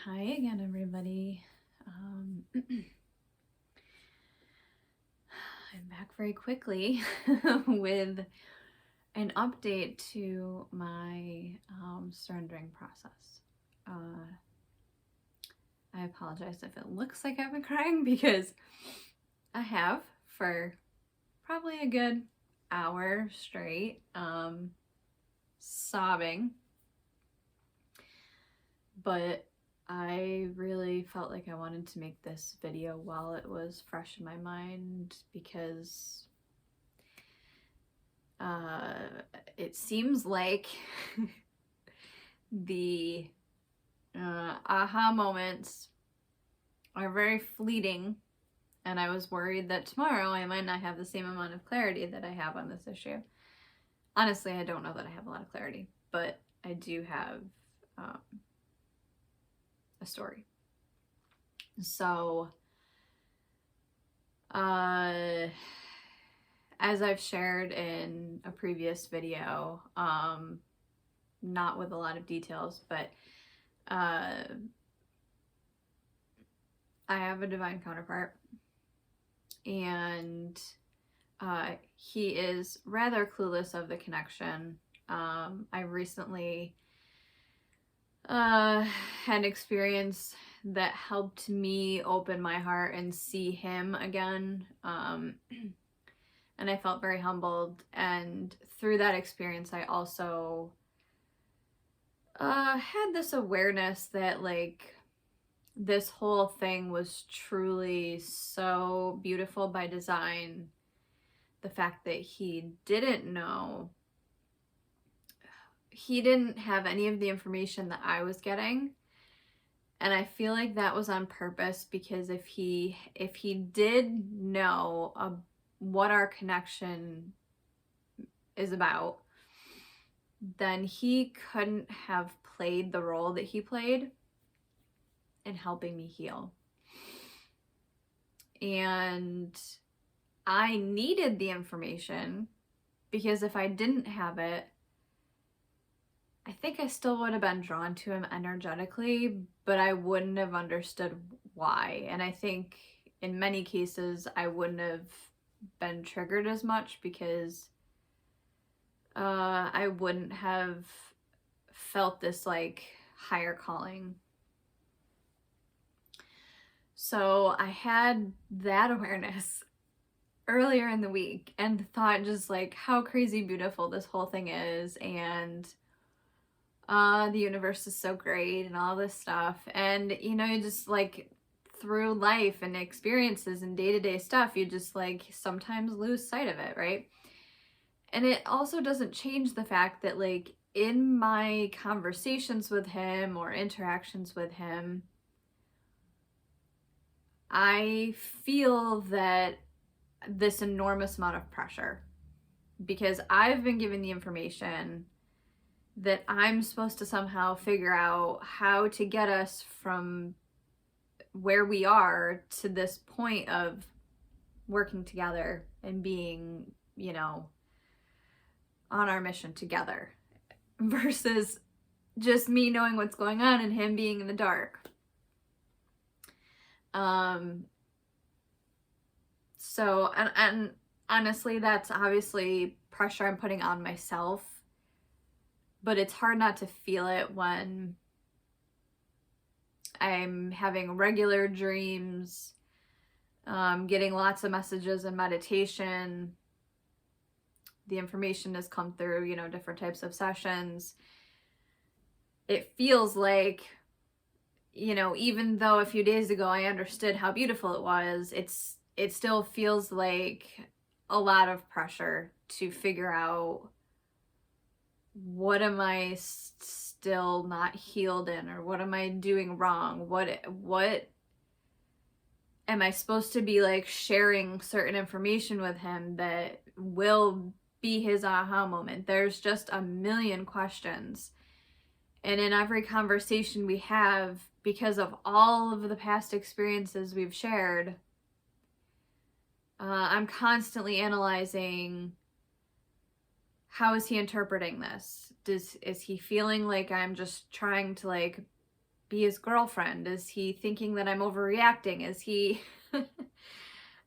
Hi again, everybody. I'm back very quickly with an update to my surrendering process. I apologize if it looks like I've been crying because I have for probably a good hour straight, sobbing. But I really felt like I wanted to make this video while it was fresh in my mind because it seems like the aha moments are very fleeting, and I was worried that tomorrow I might not have the same amount of clarity that I have on this issue. Honestly, I don't know that I have a lot of clarity, but I do have a story. So, as I've shared in a previous video, not with a lot of details, but I have a divine counterpart, and he is rather clueless of the connection. I recently had an experience that helped me open my heart and see him again. And I felt very humbled. And through that experience, I also had this awareness that, like, this whole thing was truly so beautiful by design. The fact that he didn't have any of the information that I was getting. And I feel like that was on purpose, because if he did know what our connection is about, then he couldn't have played the role that he played in helping me heal. And I needed the information, because if I didn't have it, I think I still would have been drawn to him energetically, but I wouldn't have understood why. And I think in many cases I wouldn't have been triggered as much, because I wouldn't have felt this like higher calling. So I had that awareness earlier in the week and thought just like how crazy beautiful this whole thing is, and the universe is so great and all this stuff. And you know, you just like through life and experiences and day-to-day stuff, you just like sometimes lose sight of it, right? And it also doesn't change the fact that, like, in my conversations with him or interactions with him, I feel that this enormous amount of pressure, because I've been given the information that I'm supposed to somehow figure out how to get us from where we are to this point of working together and being, you know, on our mission together, versus just me knowing what's going on and him being in the dark. So, and honestly, that's obviously pressure I'm putting on myself, but it's hard not to feel it when I'm having regular dreams, getting lots of messages in meditation. The information has come through, you know, different types of sessions. It feels like, you know, even though a few days ago I understood how beautiful it was, it still feels like a lot of pressure to figure out, what am I still not healed in, or what am I doing wrong? What am I supposed to be like sharing certain information with him that will be his aha moment? There's just a million questions. And in every conversation we have, because of all of the past experiences we've shared, I'm constantly analyzing, how is he interpreting this? Is he feeling like I'm just trying to like be his girlfriend? Is he thinking that I'm overreacting? Is he, if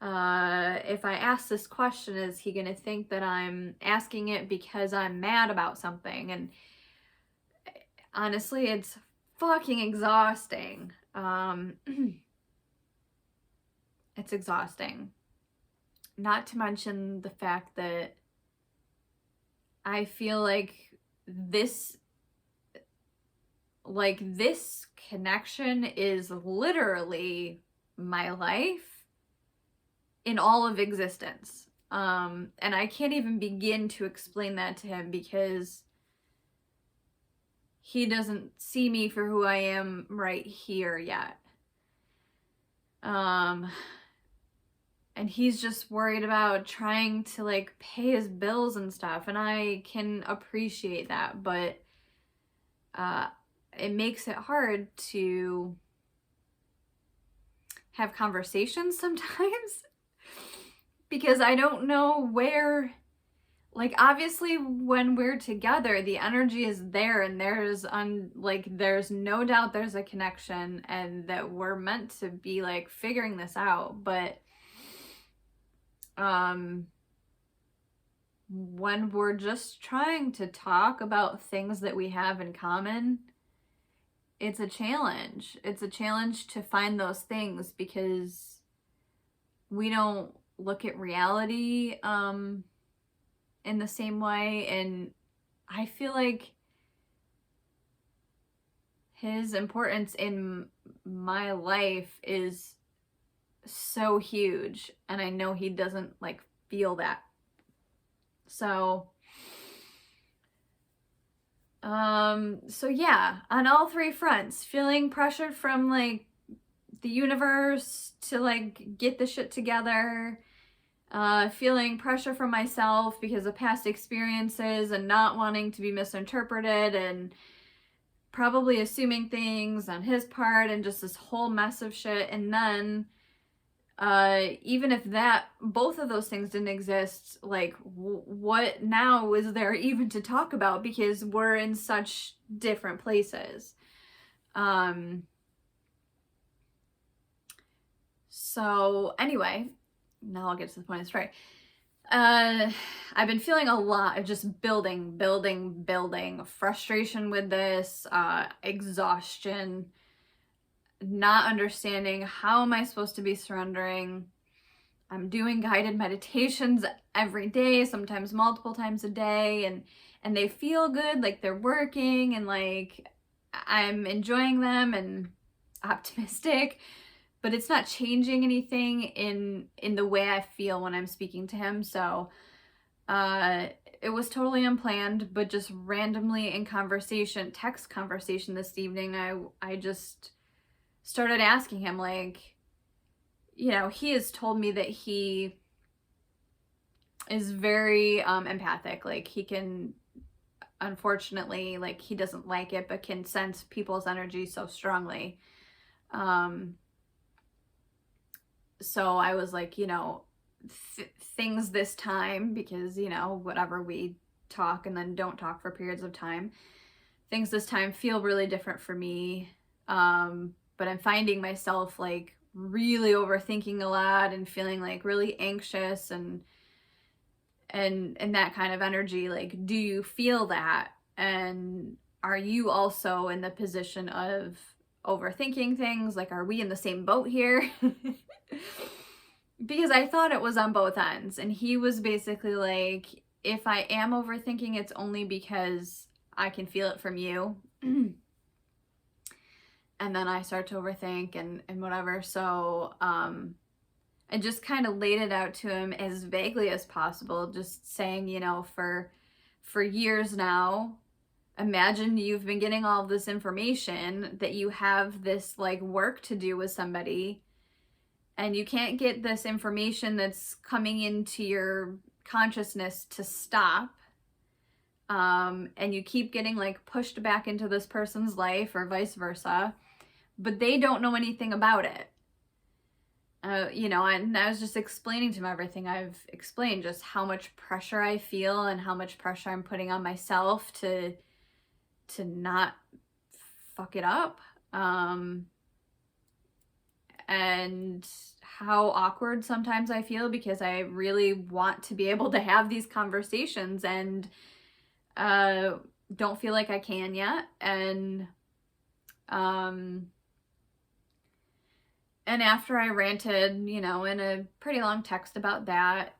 I ask this question, is he going to think that I'm asking it because I'm mad about something? And honestly, it's fucking exhausting. It's exhausting. Not to mention the fact that I feel like this connection is literally my life in all of existence. And I can't even begin to explain that to him because he doesn't see me for who I am right here yet. And he's just worried about trying to like pay his bills and stuff, and I can appreciate that, but it makes it hard to have conversations sometimes because I don't know where, like, obviously when we're together the energy is there, and there's no doubt there's a connection and that we're meant to be like figuring this out, but when we're just trying to talk about things that we have in common, it's a challenge. It's a challenge to find those things because we don't look at reality in the same way. And I feel like his importance in my life is so huge, and I know he doesn't like feel that. So yeah, on all three fronts, feeling pressured from like the universe to like get the shit together, feeling pressure from myself because of past experiences and not wanting to be misinterpreted, and probably assuming things on his part, and just this whole mess of shit. And then even if both of those things didn't exist, like what now is there even to talk about, because we're in such different places. So anyway, now I'll get to the point of the story. I've been feeling a lot of just building frustration with this, exhaustion, not understanding how am I supposed to be surrendering. I'm doing guided meditations every day, sometimes multiple times a day, and they feel good, like they're working, and like I'm enjoying them and optimistic, but it's not changing anything in the way I feel when I'm speaking to him. So it was totally unplanned, but just randomly in text conversation this evening, I just started asking him, like, you know, he has told me that he is very empathic. Like, he can, unfortunately, like, he doesn't like it, but can sense people's energy so strongly. So I was like, you know, things this time, because, you know, whatever, we talk and then don't talk for periods of time. Things this time feel really different for me. But I'm finding myself like really overthinking a lot and feeling like really anxious and that kind of energy. Like, do you feel that? And are you also in the position of overthinking things? Like, are we in the same boat here? Because I thought it was on both ends. And he was basically like, if I am overthinking, it's only because I can feel it from you. And then I start to overthink and whatever. So I just kind of laid it out to him as vaguely as possible, just saying, you know, for years now, imagine you've been getting all this information, that you have this like work to do with somebody, and you can't get this information that's coming into your consciousness to stop. And you keep getting like pushed back into this person's life or vice versa, but they don't know anything about it. You know, and I was just explaining to him everything I've explained, just how much pressure I feel and how much pressure I'm putting on myself to not fuck it up. And how awkward sometimes I feel because I really want to be able to have these conversations and don't feel like I can yet. And after I ranted, in a pretty long text about that,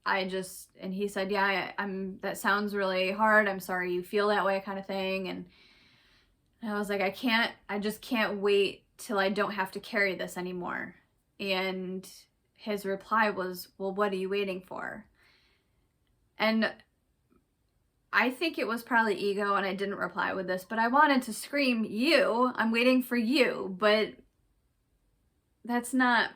and he said, yeah, that sounds really hard. I'm sorry you feel that way, kind of thing. And I was like, I just can't wait till I don't have to carry this anymore. And his reply was, well, what are you waiting for? And I think it was probably ego and I didn't reply with this, but I wanted to scream, I'm waiting for you. But that's not,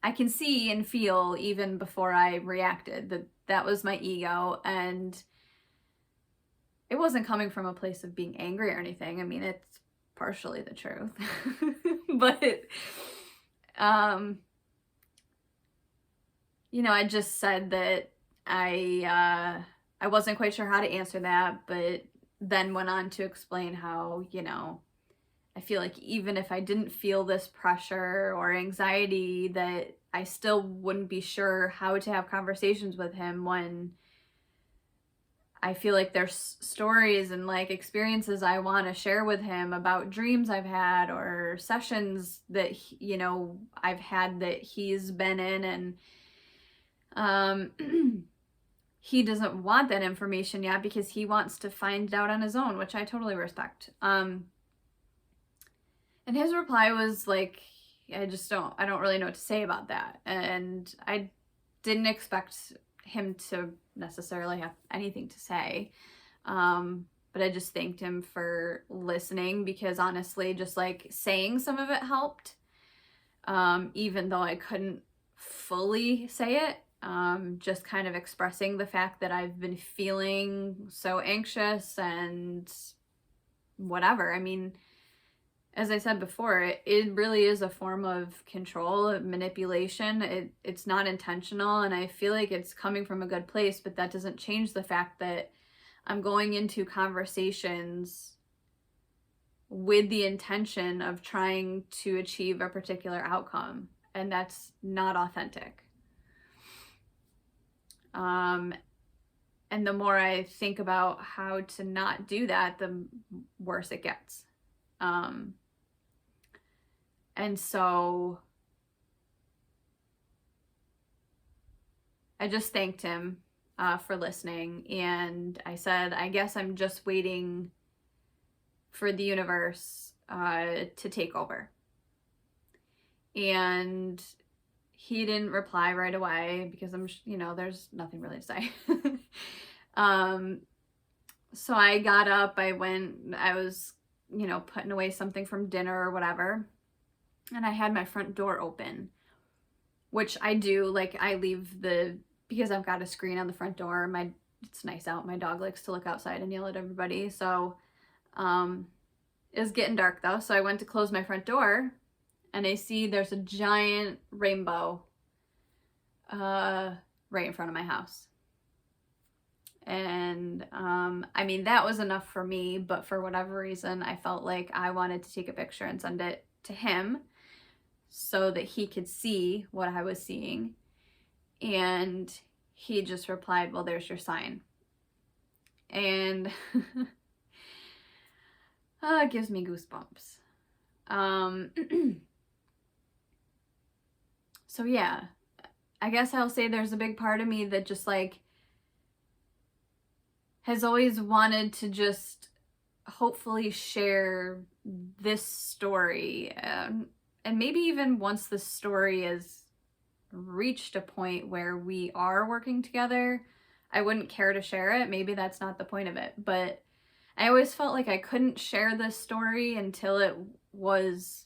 I can see and feel even before I reacted that was my ego, and it wasn't coming from a place of being angry or anything. I mean, it's partially the truth. But I just said that I wasn't quite sure how to answer that, but then went on to explain how, I feel like even if I didn't feel this pressure or anxiety, that I still wouldn't be sure how to have conversations with him when I feel like there's stories and like experiences I want to share with him about dreams I've had or sessions that, I've had that he's been in, and he doesn't want that information yet because he wants to find out on his own, which I totally respect. And his reply was like, I don't really know what to say about that. And I didn't expect him to necessarily have anything to say. But I just thanked him for listening, because honestly, just like saying some of it helped. Even though I couldn't fully say it, just kind of expressing the fact that I've been feeling so anxious and whatever. I mean, as I said before, it really is a form of control, manipulation. It's not intentional, and I feel like it's coming from a good place, but that doesn't change the fact that I'm going into conversations with the intention of trying to achieve a particular outcome, and that's not authentic. And the more I think about how to not do that, the worse it gets. And so I just thanked him for listening, and I said, I guess I'm just waiting for the universe to take over. And he didn't reply right away because there's nothing really to say. So I got up, I was, putting away something from dinner or whatever. And I had my front door open, which I do, like I leave because I've got a screen on the front door. It's nice out. My dog likes to look outside and yell at everybody. So, it was getting dark though. So I went to close my front door, and I see there's a giant rainbow, right in front of my house. And, I mean, that was enough for me, but for whatever reason, I felt like I wanted to take a picture and send it to him so that he could see what I was seeing. And he just replied, well, there's your sign. And it gives me goosebumps. So yeah, I guess I'll say there's a big part of me that just like has always wanted to just hopefully share this story. And maybe even once the story has reached a point where we are working together, I wouldn't care to share it. Maybe that's not the point of it. But I always felt like I couldn't share this story until it was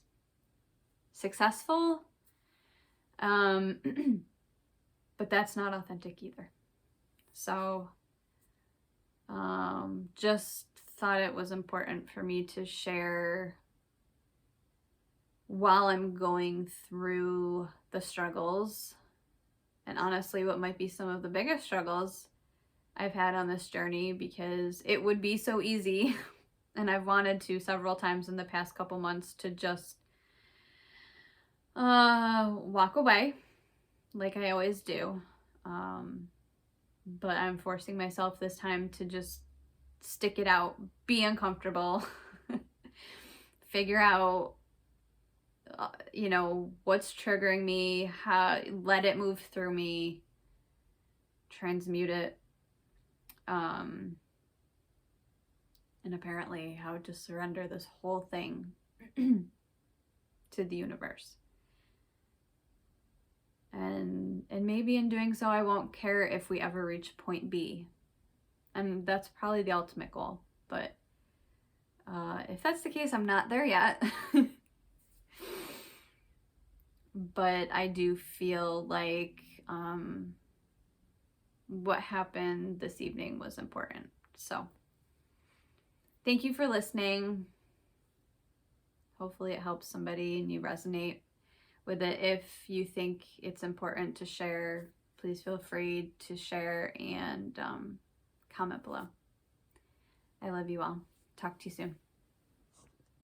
successful. But that's not authentic either. So just thought it was important for me to share while I'm going through the struggles, and honestly what might be some of the biggest struggles I've had on this journey, because it would be so easy And I've wanted to several times in the past couple months to just walk away like I always do. But I'm forcing myself this time to just stick it out, be uncomfortable, figure out, what's triggering me, let it move through me, transmute it. And apparently how to surrender this whole thing to the universe. And maybe in doing so, I won't care if we ever reach point B. And that's probably the ultimate goal. But if that's the case, I'm not there yet. But I do feel like what happened this evening was important. So thank you for listening. Hopefully it helps somebody and you resonate with it. If you think it's important to share, please feel free to share and comment below. I love you all. Talk to you soon.